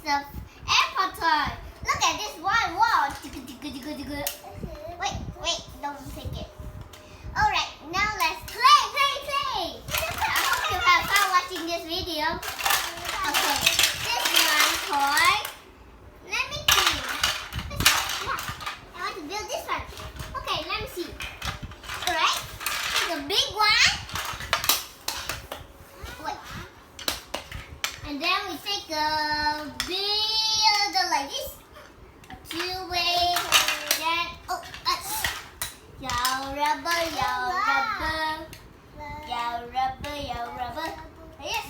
the airport toy. Look at this one. Wow. Wait, don't take it. Alright, now let's play. I hope you have fun watching this video. Okay, this one toy. Let me see. I want to build this one. Okay, let me see. Alright, the big one. Wait. And then we take a builder like this. A two-way. Then, yellow rubber. Yes.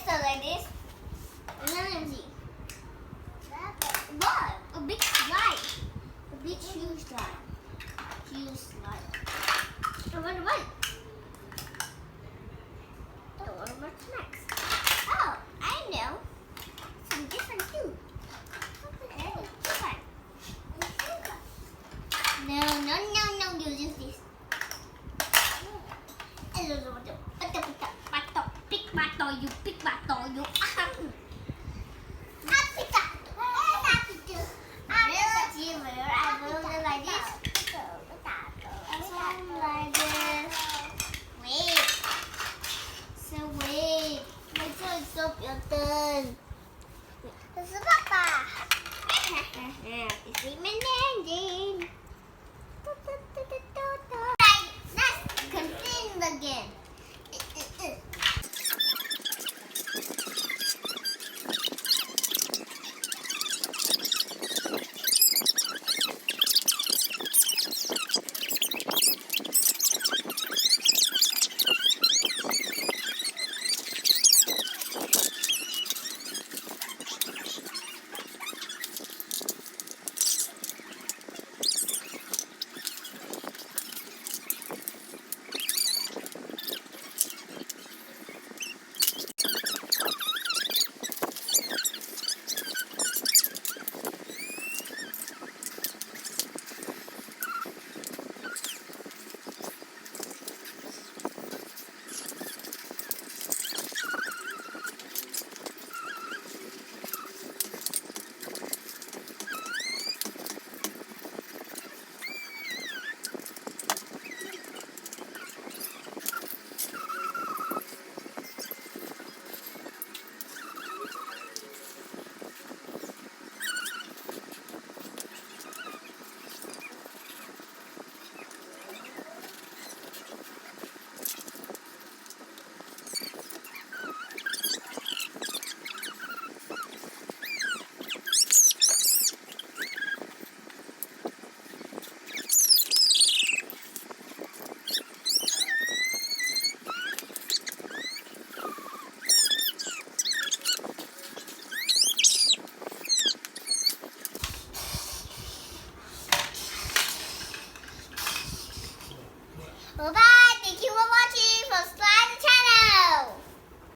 Like this. And then let me see. What? A big slide. A big huge slide. I wonder what's next. Oh, I know. Some different too. Okay, this one. No, you use this. Pick bato, you. I will do like this. Like this. Wait. My toe is so built. This is Papa. This is my name. Right, let's continue again. Bye-bye.